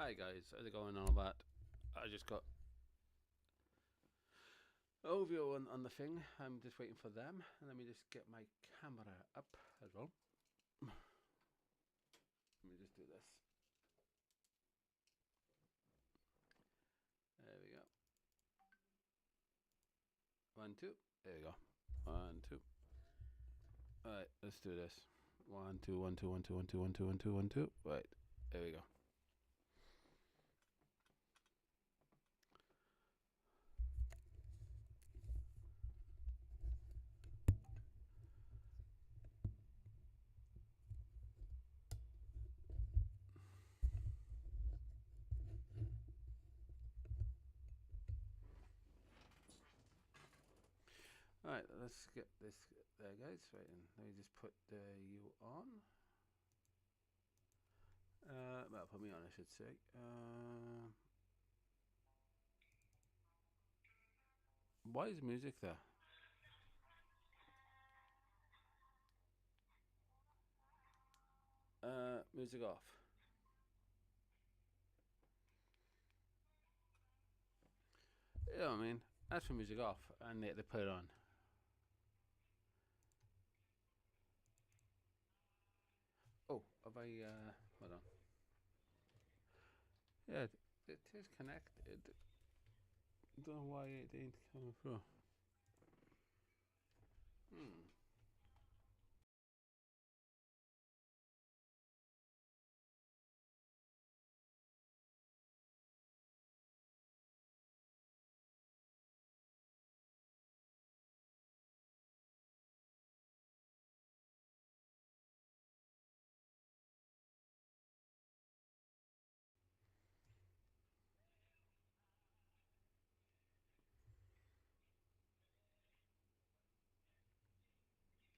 Hi guys, how's it going and all that? I just got OVO on the thing. I'm just waiting for them. And let me just get my camera up as well. Let me just do this. There we go. 1, 2. There we go. 1, 2. Alright, let's do this. 1, 2, 1, 2, 1, 2, 1, 2, 1, 2, 1, 2, 1, 2. Right, there we go. Alright, let's get this there, guys. Right, and let me just put you on. Well, put me on, I should say. Why is music there? Music off. You know what I mean? That's for music off, and they put it on. Oh, have I, hold on. Yeah, it is connected. Don't know why it ain't coming through.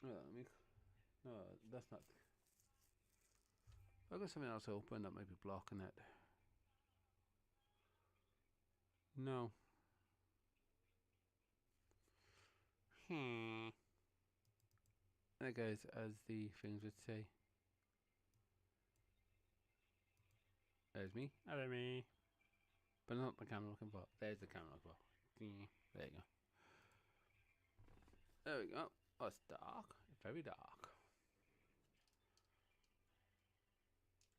Let me, no, that's not. I've got something else open that might be blocking it. No. There goes, as the things would say. There's me. Hello, me. But not the camera looking for. There's the camera looking for. There you go. There we go. Oh, it's dark. Very dark.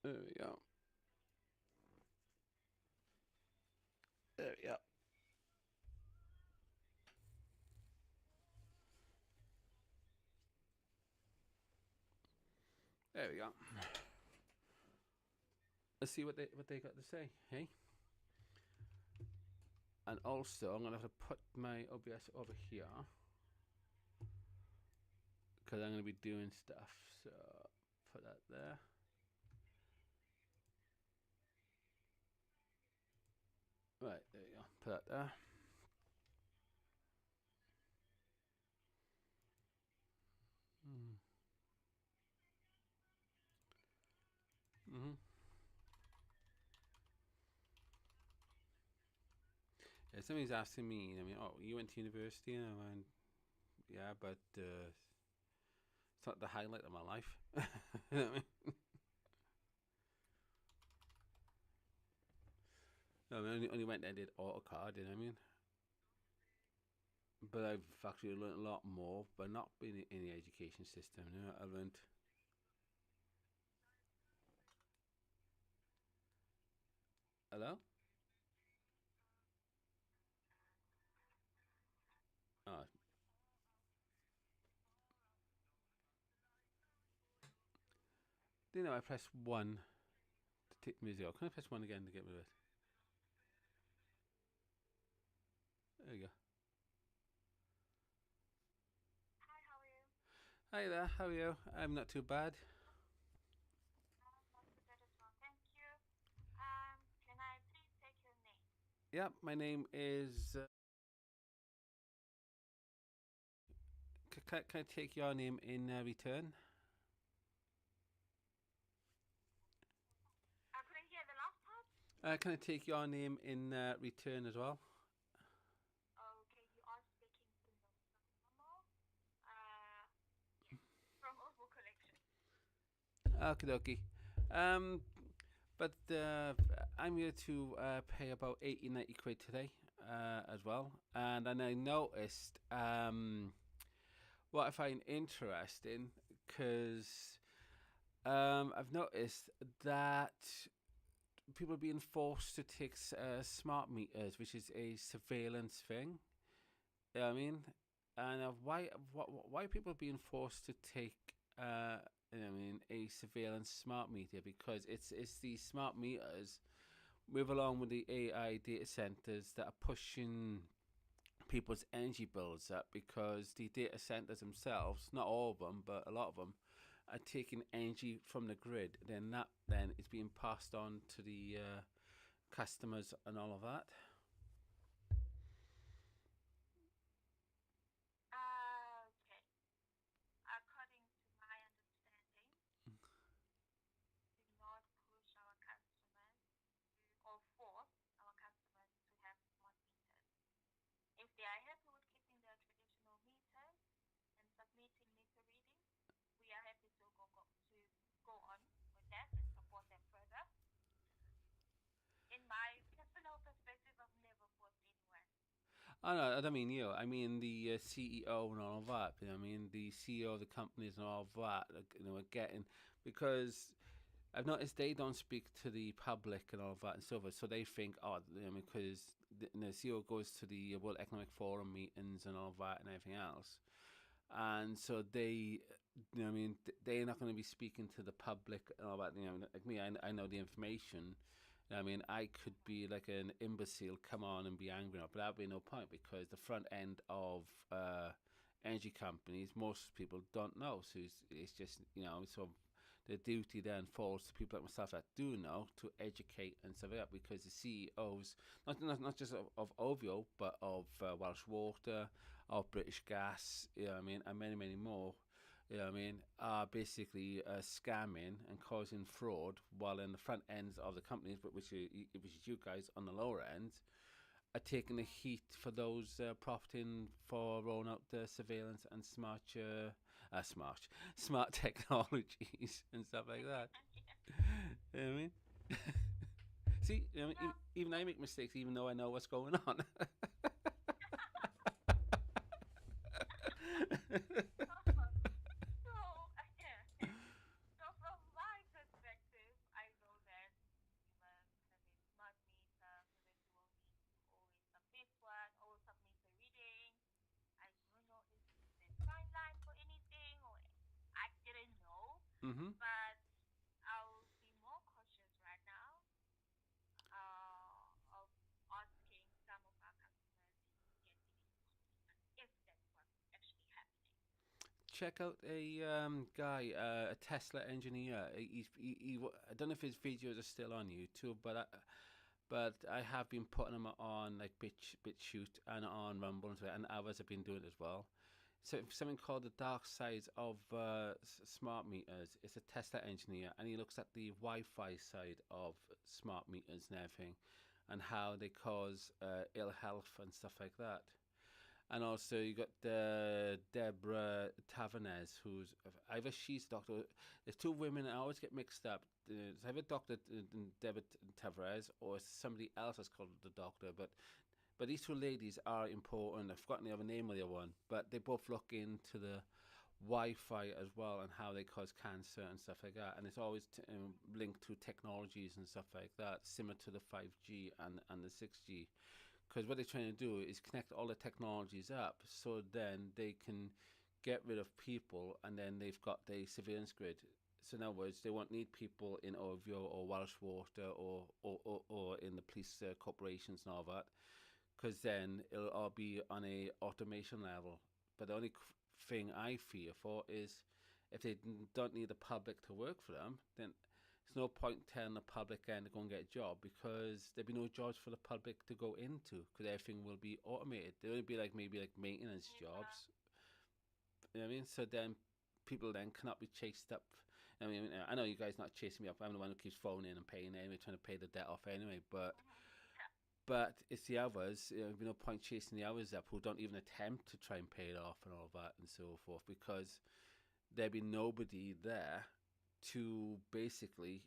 There we go. There we go. There we go. Let's see what they got to say, hey? And also, I'm gonna have to put my OBS over here because I'm gonna be doing stuff. So put that there. Right, there you go. Put that there. Yeah, somebody's asking me. I mean, oh, you went to university, and I went, yeah, but it's not the highlight of my life. You know what I mean? No, I only went and did AutoCAD. You know what I mean? But I've actually learned a lot more, but not being in the education system. You know, I learned. Hello? Oh. Do you know I press 1 to take the music out? Can I press 1 again to get rid of it? There you go. Hi, how are you? Hi there, how are you? I'm not too bad. Not too bad as well, thank you. Can I please take your name? Yeah, my name is. Can I take your name in return? I couldn't hear the last part. Can I take your name in return as well? Okay, you are speaking to normal. Yes, from OVO Collection. Okie dokie. But I'm here to pay about 80, 90 quid today as well. And then I noticed what I find interesting because I've noticed that people are being forced to take smart meters, which is a surveillance thing. You know what I mean? And why are people being forced to take you know what I mean, a surveillance smart meter? Because it's these smart meters with along with the AI data centers that are pushing people's energy bills up because the data centers themselves, not all of them, but a lot of them, are taking energy from the grid. Then is being passed on to the customers and all of that. Okay. According to my understanding, do not push our customers or force our customers to have smart meters. If they are happy with keeping their traditional meters and submitting meter readings, we are happy to go on with that and support them further. In my personal perspective, I've never forced anyone. I don't mean you. I mean the CEO and all of that. You know, I mean the CEO of the companies and all of that. You know, are getting because I've noticed they don't speak to the public and all of that and so forth. So they think, oh, you know, because the CEO goes to the World Economic Forum meetings and all of that and everything else, and so they, you know, I mean, they're not going to be speaking to the public and all that. You know, like me, I know the information. I mean, I could be like an imbecile, come on and be angry, but that'd be no point because the front end of energy companies, most people don't know. So it's just, you know, so the duty then falls to people like myself that do know to educate and stuff like that because the CEOs, not just of OVO, but of Welsh Water, of British Gas, you know what I mean, and many, many more, you know what I mean, are basically scamming and causing fraud while in the front ends of the companies, but which is you guys on the lower ends, are taking the heat for those profiting for rolling out the surveillance and smart technologies and stuff like that. You know what I mean? See, you know, Yeah. even I make mistakes, even though I know what's going on. So, so from my perspective, I know that humans have a smart meter so that you will need to always submit one or submit a reading. I don't know if there's a timeline for anything or I didn't know, hmm but I'll be more cautious right now of asking some of our customers if getting a smart meter, if that's what's actually happening. Check out a guy, a Tesla engineer. I don't know if his videos are still on YouTube, but I have been putting them on like BitChute and on Rumble and others have been doing it as well. So something called the dark side of smart meters. It's a Tesla engineer, and he looks at the Wi-Fi side of smart meters and everything, and how they cause ill health and stuff like that. And also you got Deborah Tavernez, who's either she's a doctor. There's two women I always get mixed up. It's either Doctor Deborah Tavernez or somebody else is called the doctor. But these two ladies are important. I've forgotten the other name of the other one, but they both look into the Wi-Fi as well and how they cause cancer and stuff like that. And it's always linked to technologies and stuff like that, similar to the 5G and the 6G. Because what they're trying to do is connect all the technologies up so then they can get rid of people and then they've got the surveillance grid. So in other words, they won't need people in OVO or Welsh Water or in the police corporations and all that, because then it'll all be on a automation level. But the only thing I fear for is if they don't need the public to work for them, then there's no point telling the public and to go and get a job because there'll be no jobs for the public to go into because everything will be automated. There'll only be like maybe like maintenance Yeah. jobs. You know what I mean? So then people then cannot be chased up. I know you guys not chasing me up. I'm the one who keeps phoning and paying anyway, trying to pay the debt off anyway. But Yeah. but it's the others. You know, there's no point chasing the others up who don't even attempt to try and pay it off and all that and so forth because there'd be nobody there to basically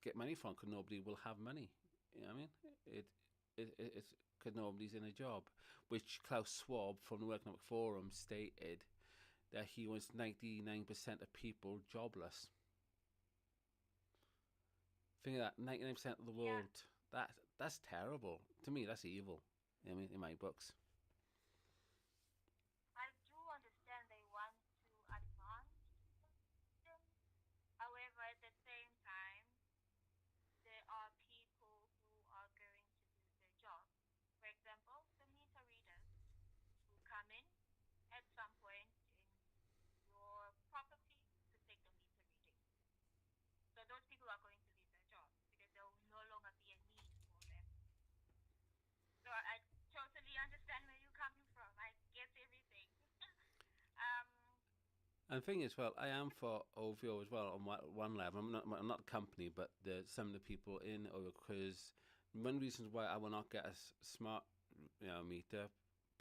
get money from because nobody will have money. You know what I mean? It's because nobody's in a job, which Klaus Schwab from the World Economic Forum stated that he wants 99% of people jobless. Think of that, 99% of the Yeah, world. That that's terrible. To me, that's evil. You know what I mean, in my books. I do understand they want to advance them. However, at the same time, there are people who are going to lose their jobs. For example, the meter readers who come in at some point in your property to take the meter reading. So those people are going to lose their jobs because there will no longer be a need for them. So I totally understand where you're coming from. I get everything. um, And the thing is, well, I am for OVO as well on one level. I'm not the company, but some of the people in OVO, because one reason why I will not get a smart, meter,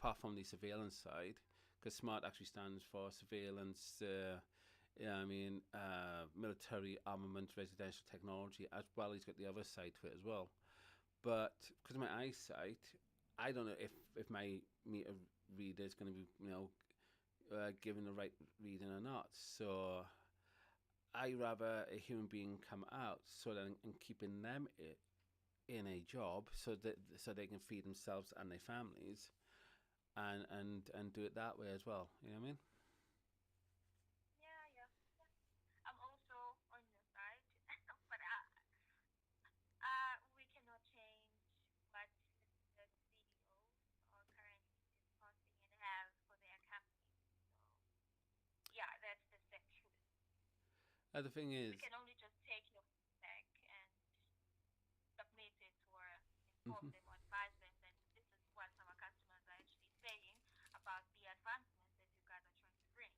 apart from the surveillance side, because smart actually stands for surveillance. Military armament, residential technology, as well as got the other side to it as well. But because of my eyesight, I don't know if my meter reader is going to be, given the right reading or not. So I rather a human being come out so that I'm keeping them in a job so they can feed themselves and their families and do it that way as well. You know what I mean? yeah, yeah, yeah. I'm also on your side, but we cannot change what the CEOs are currently discussing and have for their companies. So yeah, that's the sad truth. The thing We is, can only just take your feedback and submit it or inform mhm, them or advise them that this is what our customers are actually saying about the advancements that you guys are trying to bring.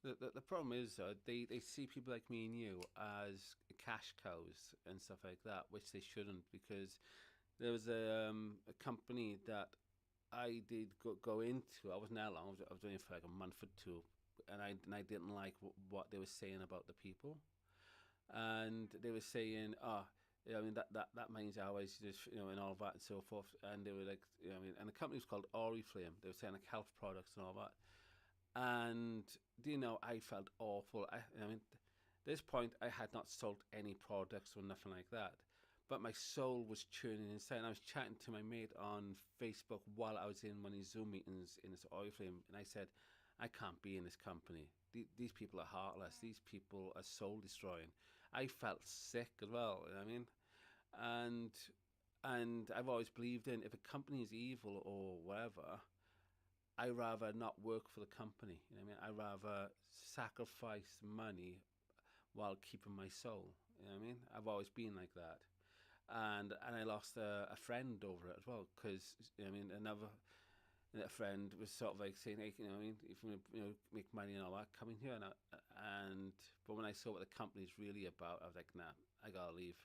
the problem is they see people like me and you as cash cows and stuff like that, which they shouldn't, because there was a company that I did go into. I wasn't that long. I was doing it for like a month or two, and I didn't like what they were saying about the people, and they were saying, oh. Yeah, I mean that means hours, just and all that and so forth. And they were like, and the company was called Oriflame. They were saying like health products and all that. And I felt awful. I mean, at this point, I had not sold any products or nothing like that, but my soul was churning inside. And I was chatting to my mate on Facebook while I was in one of these Zoom meetings in this oil flame, and I said, I can't be in this company. These people are heartless. These people are soul destroying. I felt sick as well. You know what I mean, and I've always believed in, if a company is evil or whatever, I rather not work for the company. You know what I mean? I rather sacrifice money while keeping my soul. You know what I mean? I've always been like that, and I lost a friend over it as well, because I mean another a friend was sort of like saying, hey, what I mean, if you want to make money and all that, come in here. And but when I saw what the company's really about, I was like, nah, I gotta leave,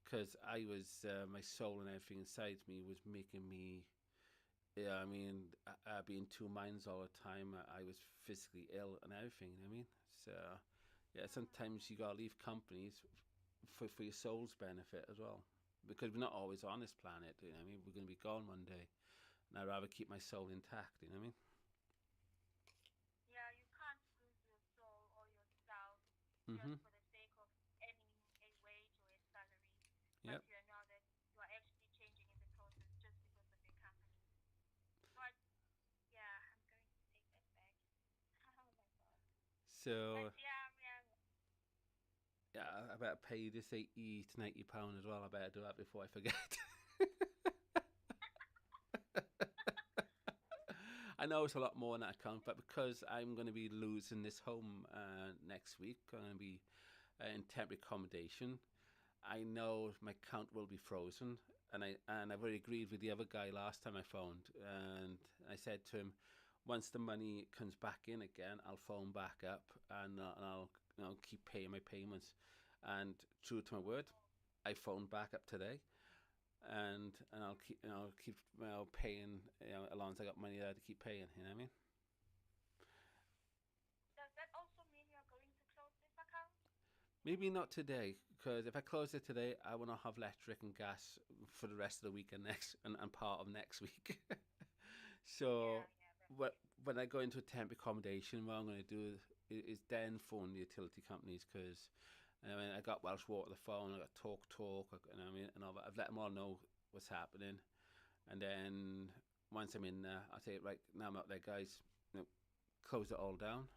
because I was my soul and everything inside me was making me, yeah, I mean, being two minds all the time. I was physically ill and everything. You know what I mean? So, yeah, sometimes you gotta leave companies for your soul's benefit as well, because we're not always on this planet. You know what I mean? We're gonna be gone one day, and I'd rather keep my soul intact. You know what I mean? Yeah, you can't lose your soul or yourself just Mhm. for the sake of earning a wage or a salary, but Yep. you know that you are actually changing in the process just because of your company. But yeah, I'm going to take that back. Oh my god. But So yeah, yeah, yeah, I better pay this 80 to 90 pound as well. I better do that before I forget. I know it's a lot more than that account, but because I'm going to be losing this home next week, I'm going to be in temporary accommodation. I know my account will be frozen, and I've already agreed with the other guy last time I phoned, and I said to him, once the money comes back in again, I'll phone back up, and I'll keep paying my payments. And true to my word, I phoned back up today, and I'll keep paying, as long as I got money there to keep paying. You know what I mean? does that also mean you're going to close this account? Maybe not today, because if I close it today, I will not have electric and gas for the rest of the week and and part of next week. So, Yeah, yeah, that's what it. when I go into a temp accommodation, what I'm going to do is then phone the utility companies because I mean I got Welsh Water the phone, I got Talk, and I mean and I've let them all know what's happening, and then once I'm in there, I say right now I'm out there, guys. You know, close it all down.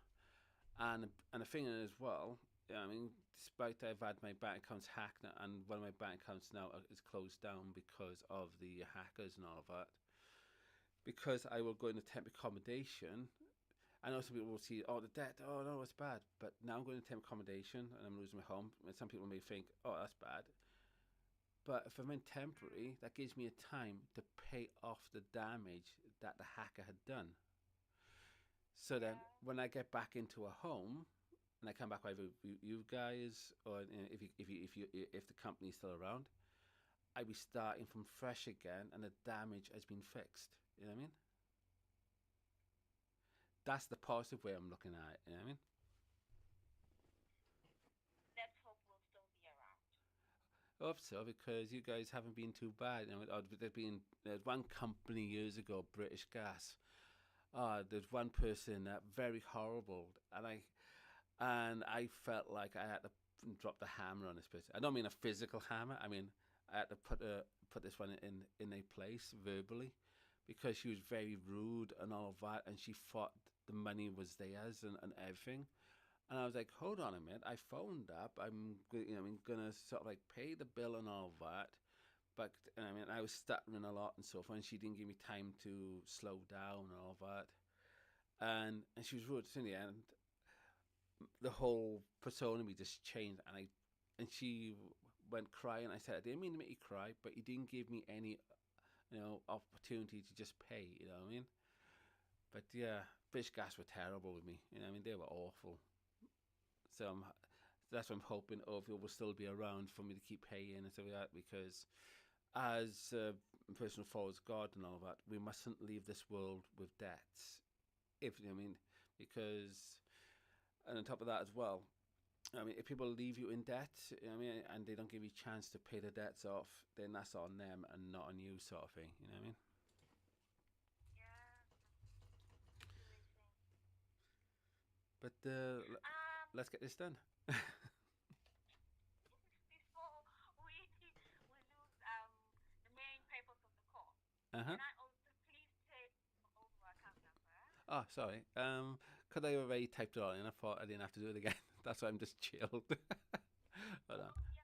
And the thing is, as well, I mean, despite I've had my bank accounts hacked and one of my bank accounts now is closed down because of the hackers and all of that, because I will go into temp accommodation. I know some people will see, oh, the debt, oh no, it's bad. But now I'm going to temp accommodation and I'm losing my home. And some people may think, oh, that's bad. But if I'm in temporary, that gives me a time to pay off the damage that the hacker had done. So then Yeah. when I get back into a home, and I come back either you guys or if the company's still around, I be starting from fresh again, and the damage has been fixed. You know what I mean? That's the positive way I'm looking at it. You know what I mean? Let's hope we'll still be around. I hope so because you guys haven't been too bad. You know, there's one company years ago, British Gas. There's one person that very horrible, and I felt like I had to drop the hammer on this person. I don't mean a physical hammer. I mean I had to put this one in a place verbally because she was very rude and all of that, and she thought the money was theirs and everything. And I was like, hold on a minute. I phoned up. I'm gonna sort of like pay the bill and all of that. But I mean, I was stuttering a lot and so forth, and she didn't give me time to slow down and all of that. And she was rude. So in the end, the whole persona of me just changed, and she went crying. I said, I didn't mean to make you cry, but you didn't give me any opportunity to just pay. You know what I mean? But yeah, Fish Gas were terrible with me. You know what I mean? They were awful. So that's what I'm hoping OVO will still be around for me to keep paying and stuff like that because as a person who follows God and all that, we mustn't leave this world with debts. If you know what I mean, because and on top of that as well, I mean, if people leave you in debt, you know what I mean, and they don't give you a chance to pay the debts off, then that's on them and not on you, sort of thing. You know what I mean? Yeah, I see what you're saying. But let's get this done. Before we lose the main purpose of the call, Uh huh. can I also please take over account number? Oh, sorry. Could I already typed it on, and I thought I didn't have to do it again. That's why I'm just chilled. Hold on. Oh yeah.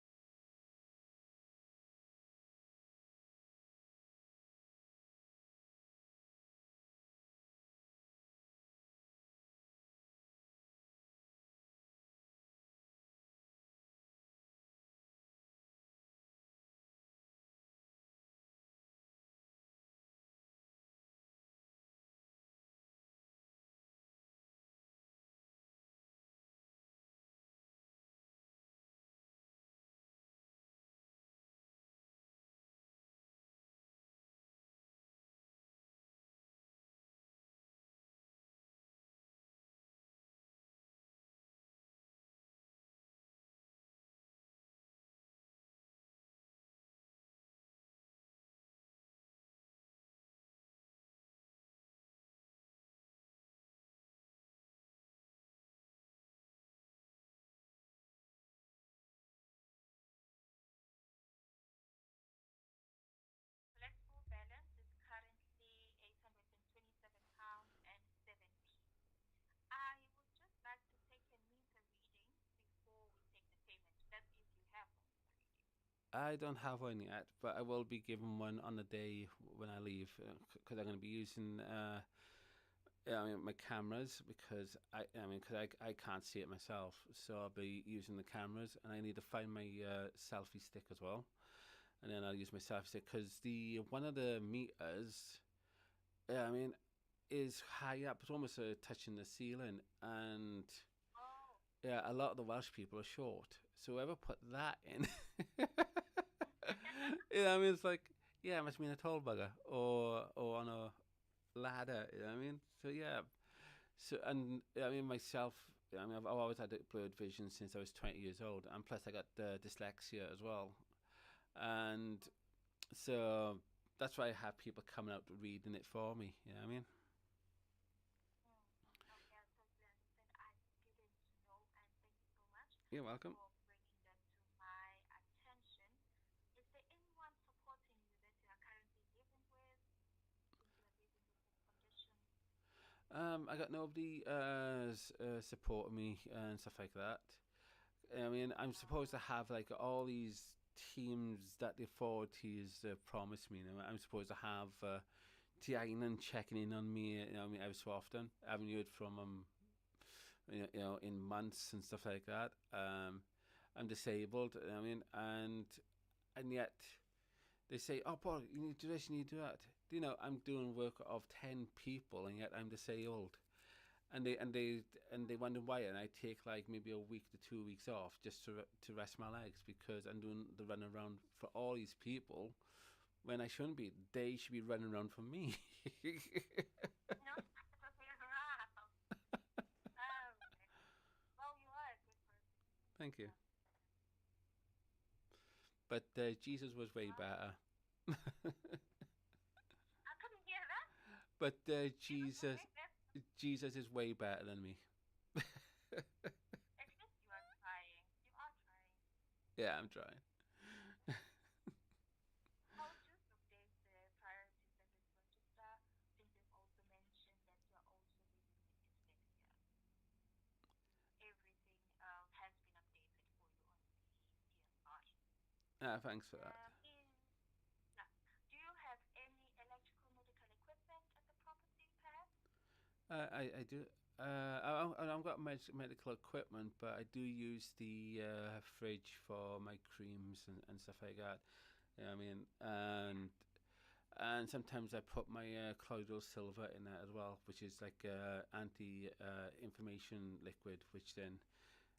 Flexible balance is currently £827 and 7p. I would just like to take a meter reading before we take the payment. That's if you have one meter reading. I don't have one yet, but I will be given one on the day when I leave because I'm going to be using I mean, my cameras because I can't see it myself, so I'll be using the cameras, and I need to find my selfie stick as well, and then I'll use my selfie stick because the one of the meters, I mean, is high up. It's almost touching the ceiling, and Oh. yeah, a lot of the Welsh people are short, so whoever put that in, I mean, it's like yeah, it must mean a tall bugger or on a ladder. You know what I mean? So yeah, so and I mean myself. I mean, I've always had blurred vision since I was 20 years old, and plus I got dyslexia as well, and so that's why I have people coming out reading it for me. You know what I mean? Okay, I totally understand. I didn't know, and thank you so much You're welcome. for bringing that to my attention. Is there anyone supporting you that you are currently living with since you are living with this condition? I got nobody supporting me and stuff like that. I mean, I'm supposed to have like all these teams that the authorities promised me. You know, I'm supposed to have TIing and checking in on me. You know, I mean, every so often. I haven't heard from them, in months and stuff like that. I'm disabled. I mean, and yet they say, "Oh, Paul, you need to do this, you need to do that." You know, I'm doing work of 10 people, and yet I'm disabled. And they wonder why, and I take like maybe a week to 2 weeks off just to rest my legs because I'm doing the run around for all these people when I shouldn't be. They should be running around for me. No, wow. Oh, okay. Well, you are a good person. Thank you. Yeah. But Jesus was way Wow. better. I couldn't hear that. But Jesus was Jesus, way better. Jesus is way better than me. At least you are trying. You are trying. Yeah, I'm trying. I'll just update the priorities in this register since you've also mentioned that you are also living with dyslexia. Everything has been updated for you on the PSR. Thanks for that. Yeah. Do you have any electrical medical equipment at the property, perhaps? I do. I've got medical equipment, but I do use the fridge for my creams and stuff like that. You know what I mean? And sometimes I put my colloidal silver in that as well, which is like anti-inflammation liquid, which then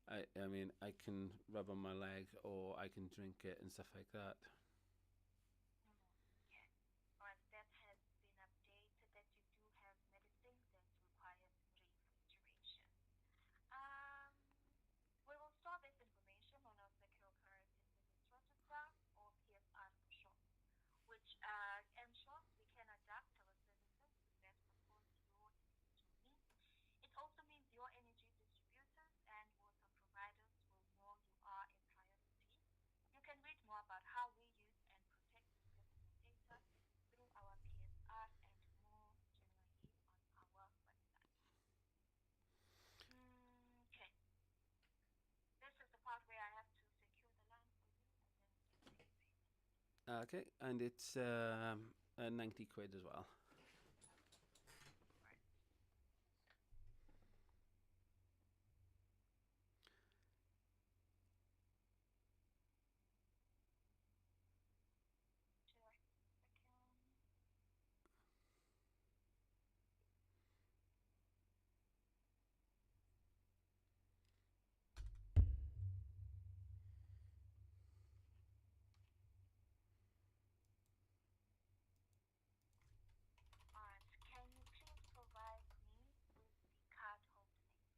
I mean I can rub on my leg or I can drink it and stuff like that. Mm, okay. All right, that has been updated that you do have medicine that requires refrigeration. Um, we will store this information on our secure currency service register or PSR for short, which ensures we can adapt our services to best support your individual needs. It also means your energy distributors and water providers will know you are a priority. You can read more about how we use and protect your personal data through our PSR and more generally on our website. Okay, this is the part where I have to secure the line for you and then we can take payment. Okay, and it's 90 quid as well. Right. Just a second. Alright, can you please provide me with the card holder name?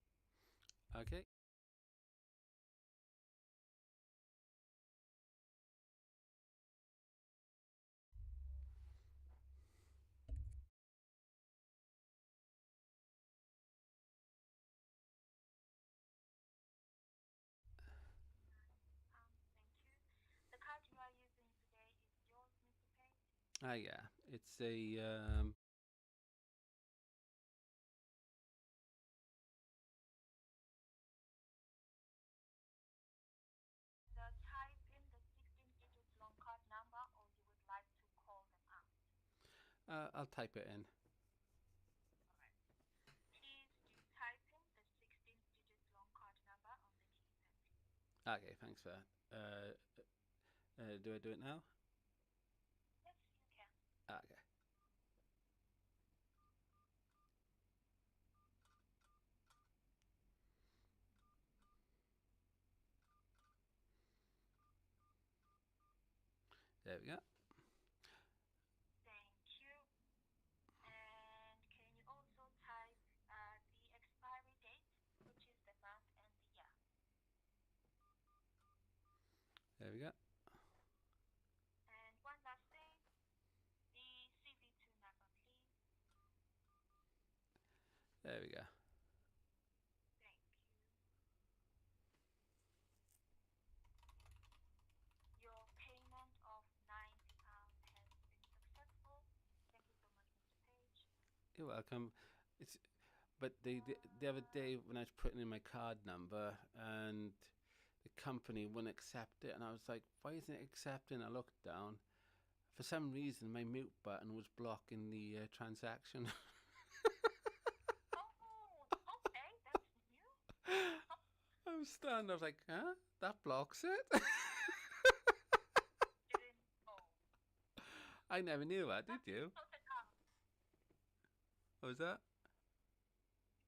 Okay. Thank you. The card you are using today is yours, Mr. Pate. Yeah, it's a Type in the 16 digit long card number or you would like to call them out. I'll type it in. Alright. Please do type in the 16 digit long card number on the keypad, please. Okay, thanks for that. Do I do it now? Yes, you can. Okay, there we go. Thank you. And can you also type the expiry date, which is the There we go. And one last thing, the CV2 number, please. There we go. Thank you. Your payment of £90 has been successful. Thank you so much, Mr. Page. You're welcome. It's but the other day when I was putting in my card number and the company wouldn't accept it, and I was like, why isn't it accepting? I looked down. For some reason, my mute button was blocking the transaction. Oh, okay, that's new. I was stunned. I was like, huh? That blocks it? Didn't. Oh, I never knew that, but did you you? sorted out. What was that?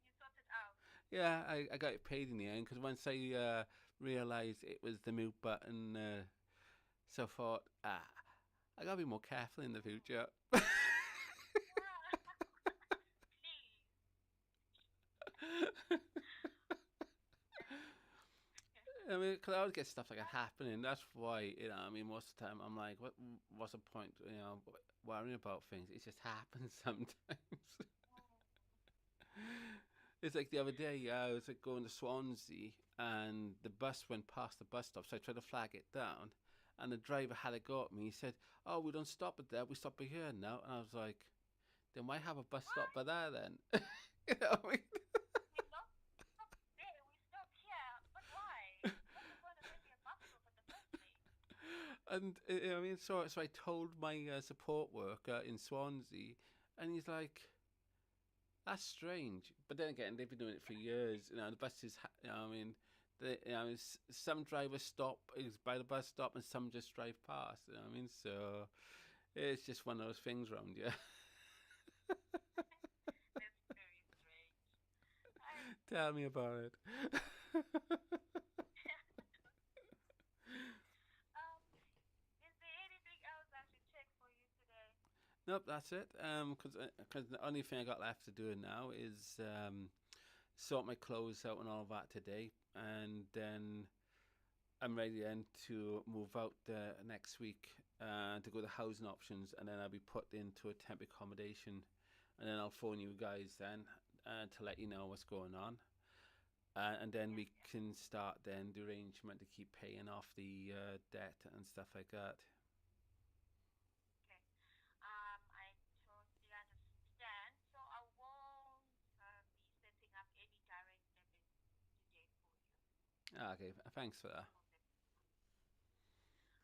You sorted out. Yeah, I got it paid in the end because once I realised it was the mute button, so I thought, I gotta be more careful in the future. Please. I mean, because I would get stuff like that happening. That's why, I mean, most of the time I'm like, what's the point, worrying about things? It just happens sometimes. It's like the other day, I was like going to Swansea, and the bus went past the bus stop, so I tried to flag it down, and the driver had a go at me. He said, "Oh, we don't stop at there. We stop at here now." And I was like, "Then why have a bus stop Why? by there then?" you know what I mean? We stop there. We stop here. But why? What's the point of having a bus stop in the first place? And I mean, so I told my support worker in Swansea, and he's like, "That's strange." But then again, they've been doing it for years. The buses. I mean, some drivers stop by the bus stop, and some just drive past. You know what I mean? So it's just one of those things around you. That's very strange. I Tell me about it. um. Is there anything else I should check for you today? Nope, that's it. Because the only thing I got left to do now is sort my clothes out and all that today, and then I'm ready then to move out next week to go to housing options, and then I'll be put into a temporary accommodation, and then I'll phone you guys then to let you know what's going on, and then Yes, we yes. can start then the arrangement to keep paying off the debt and stuff like that. Okay. I totally understand. So I won't be setting up any direct debit today for you. Okay, thanks for that.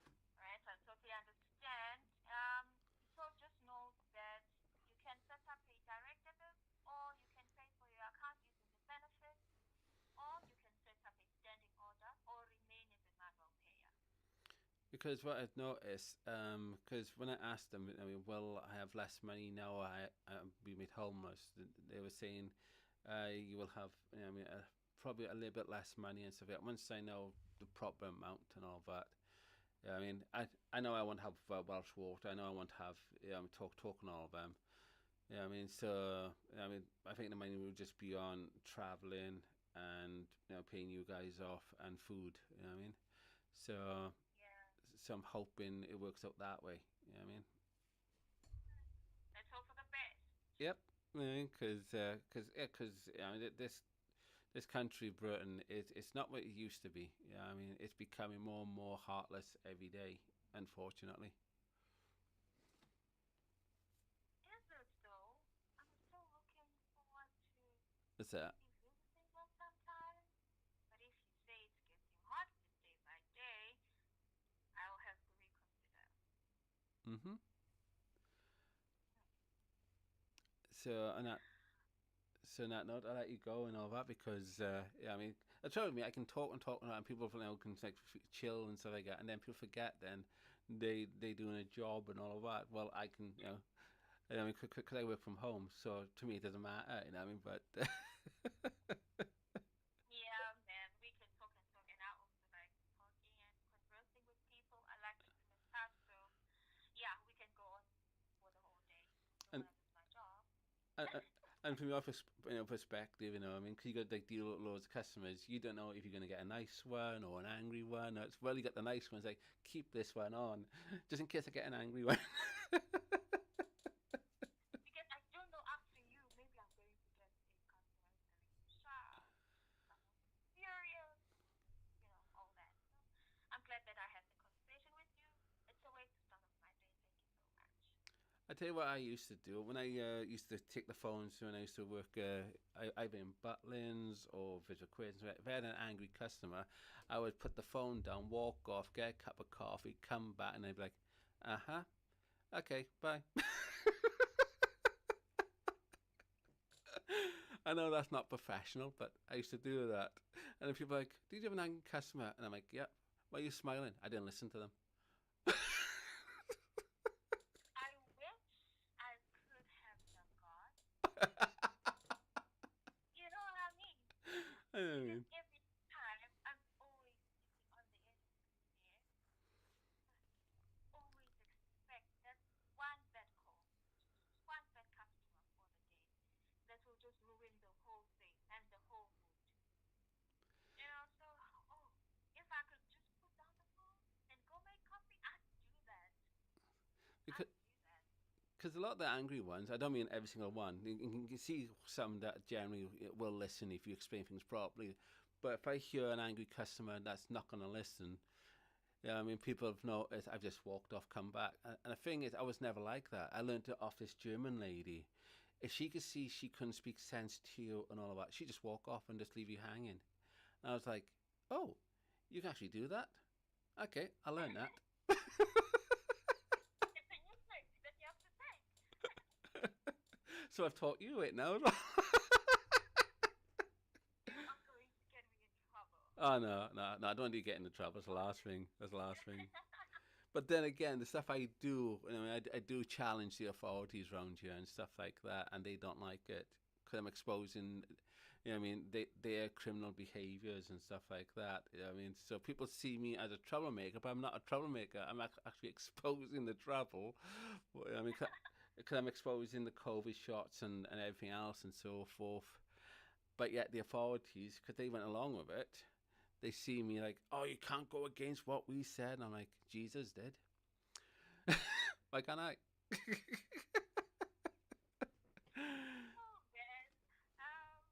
For the Right, I totally understand. So just know that you can set up a direct debit, or you can pay for your account using the benefit, or you can set up a standing order, or remain as a manual payer. Because what I've noticed, because when I asked them, I mean, will I have less money now? I'll be made homeless. They were saying, you will have, I mean, probably a little bit less money and stuff like that. Once I know the proper amount and all that, I mean, I know I won't have Welsh water. I know I won't have talk and all of them. Yeah, I mean, so I mean, I think the money will just be on traveling and paying you guys off and food. You know what I mean? So Yeah. so I'm hoping it works out that way. You know what I mean? Let's hope for the best. Yep. Because I mean, this country, Britain, it's not what it used to be. Yeah, I mean, it's becoming more and more heartless every day, unfortunately. Is it though? I'm still looking forward to That's it. maybe visiting them sometime. But if you say it's getting hotter day by day, I'll have to reconsider. Mhm. So and that so on that note, I let you go and all that because yeah, I mean, I told me I can talk and talk and people can like chill and stuff like that, and then people forget. Then they doing a job and all of that. Well, I can I mean, because I work from home, so to me it doesn't matter. You know what I mean? But Yeah, man, we can talk and talk, and I also like talking and conversing with people. I like to multitask, so yeah, we can go on for the whole day. Don't and want to lose my job. and, And from your perspective, you know, I mean, because you got like deal with loads of customers, you don't know if you're going to get a nice one or an angry one. Or it's well, you got the nice ones, like keep this one on, just in case I get an angry one. Because I don't know after you, maybe I'm going to get a customer who's very sharp, someone who's serious, all that. So I'm glad that I had the conversation with you. It's a way to start off my day. Thank you so much. I tell you what I used to do when I used to take the phones when I used to work either in Butlins or Visual Quiz. If I had an angry customer, I would put the phone down, walk off, get a cup of coffee, come back, and they'd be like, "Uh huh, okay, bye." I know that's not professional, but I used to do that. And then people are like, "Did you have an angry customer?" And I'm like, "Yep." Why are you smiling? I didn't listen to them. I wish I could have the guts. You know what I mean? I Because mean, every time I'm always sitting on the edge of my chair, always expect that one bad call, just one bad customer for the day that will just ruin the whole thing and the whole mood. So, oh, if I could just put down the phone and go make coffee, I'd do that. because I'd do that. because a lot of the angry ones, I don't mean every single one. You can see some that generally will listen if you explain things properly. But if I hear an angry customer that's not going to listen, yeah, I mean, people have noticed I've just walked off, come back. And the thing is, I was never like that. I learned it off this German lady. If she could see she couldn't speak sense to you and all of that, she'd just walk off and just leave you hanging. And I was like, oh, you can actually do that? Okay, I learned that. It's a new thing that you have to say. So I've taught you it now. You are going to get me in trouble. Oh no, no, no! I don't want to get into trouble. That's the last thing. That's the last thing. But then again, the stuff I do, I do challenge the authorities around here and stuff like that, and they don't like it because I'm exposing, their criminal behaviors and stuff like that. So people see me as a troublemaker, but I'm not a troublemaker. I'm actually exposing the trouble. I mean, because I'm exposing the COVID shots and everything else and so forth. But yet the authorities, because they went along with it, they see me like, oh, you can't go against what we said. And I'm like, Jesus did. Why can't I? Oh, man. Um,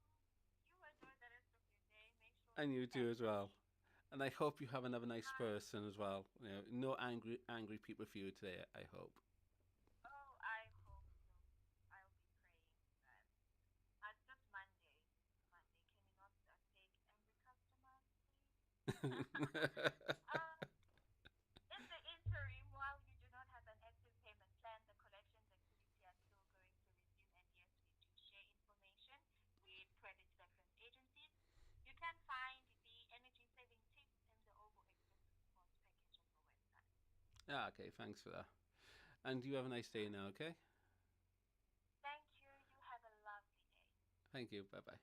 you enjoy the rest of your day. Make sure And you you pack do as well. safe. And I hope you have another nice Uh, person as well. No angry people for you today, I hope. oh, I hope so. I'll be praying that. Just Monday. Monday. Can you not take angry customers, please? uh, in the interim, while you do not have an active payment plan, the collections activity are still going to resume. And yes, we do share information with credit reference agencies. You can find the energy saving tips in the OVO exclusive rewards package on the website. Yeah, okay, thanks for that. And you have a nice day now, okay? Thank you. You have a lovely day. Thank you. Bye bye.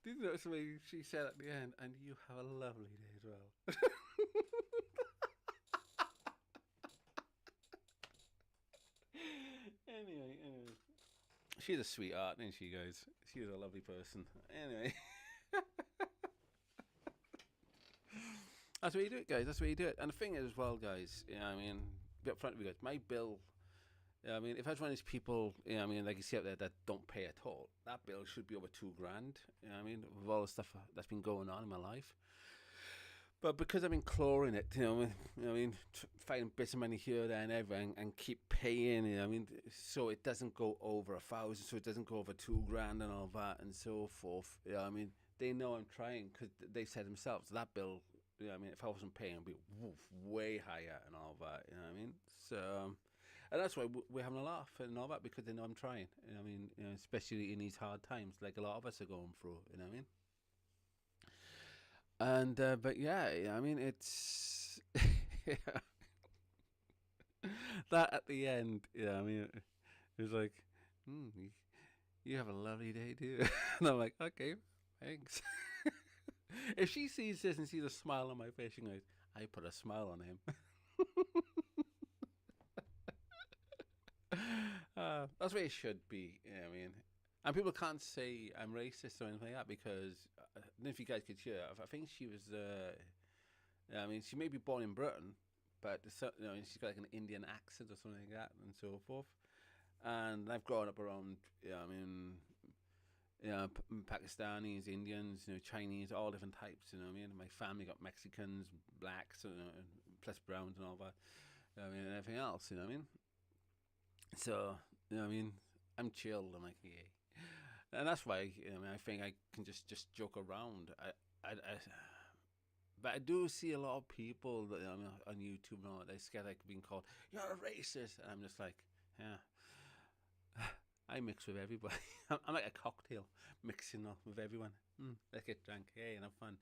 Did you notice the way she said at the end, and you have a lovely day as well? anyway. She's a sweetheart, isn't she, guys? She's a lovely person. Anyway. That's the way you do it, guys. That's the way you do it. And the thing is, as well, guys, be up front with you guys. My bill, if I was one of these people, like you see out there that don't pay at all, that bill should be over $2,000. With all the stuff that's been going on in my life. But because I've been clawing it, finding bits of money here, there, and everything, and keep paying, so it doesn't go over 1,000, so it doesn't go over $2,000 and all that, and so forth. They know I'm trying because they said themselves that bill. If I wasn't paying, it'd be way higher and all that. So, and that's why we're having a laugh and all that because they know I'm trying. Especially in these hard times, like a lot of us are going through. You know what I mean? And but yeah, it's that at the end. It was like, you have a lovely day too, and I'm like, okay, thanks. If she sees this and sees a smile on my face, she goes, I put a smile on him. That's what it should be. You know what I mean? And people can't say I'm racist or anything like that because I don't know if you guys could hear. I think she was. I mean, she may be born in Britain, but she's got like an Indian accent or something like that, and so forth. And I've grown up around. I mean, Pakistanis, Indians, Chinese, all different types. You know what I mean? My family got Mexicans, blacks, plus browns and all that. I mean, and everything else. You know what I mean? So I mean, I'm chilled. I'm like, yeah, and that's why I mean, I think I can just joke around. But I do see a lot of people that on YouTube and all that. They scared like being called you're a racist, and I'm just like, yeah. I mix with everybody. I'm like a cocktail, mixing up with everyone. Let's get drunk, hey, and have fun.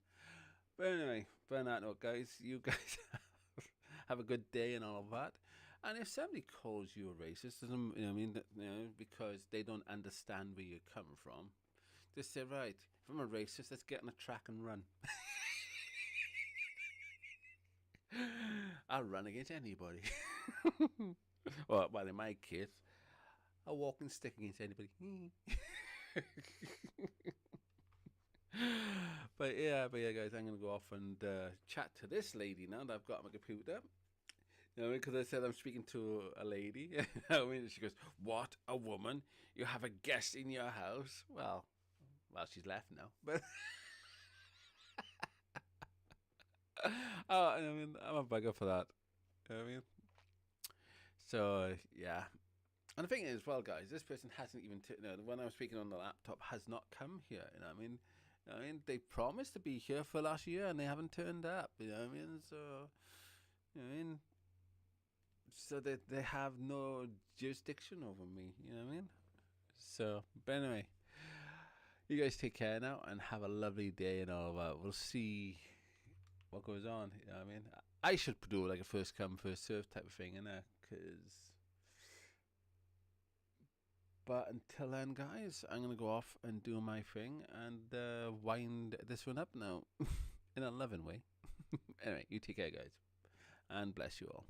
But anyway, on that note, guys, you guys have a good day and all of that. And if somebody calls you a racist, doesn't because they don't understand where you're coming from, just say, right, if I'm a racist, let's get on a track and run. I'll run against anybody. Well, in my case, I'll walk and stick against anybody. But yeah, guys, I'm gonna go off and chat to this lady now that I've got my computer. You know, because I said I'm speaking to a lady. I mean, she goes, "What, a woman? You have a guest in your house?" Well, she's left now, but I mean, I'm a bugger for that. You know what I mean, so yeah. And the thing is, well, guys, this person hasn't even. When I'm speaking on the laptop, has not come here. You know what I mean? They promised to be here for last year and they haven't turned up. You know what I mean? So, you know what I mean? So they have no jurisdiction over me. You know what I mean? So, but anyway, you guys take care now and have a lovely day and all that. We'll see what goes on. You know what I mean? I should do like a first come, first serve type of thing, innit? But until then, guys, I'm going to go off and do my thing and wind this one up now in a loving way. Anyway, you take care, guys, and bless you all.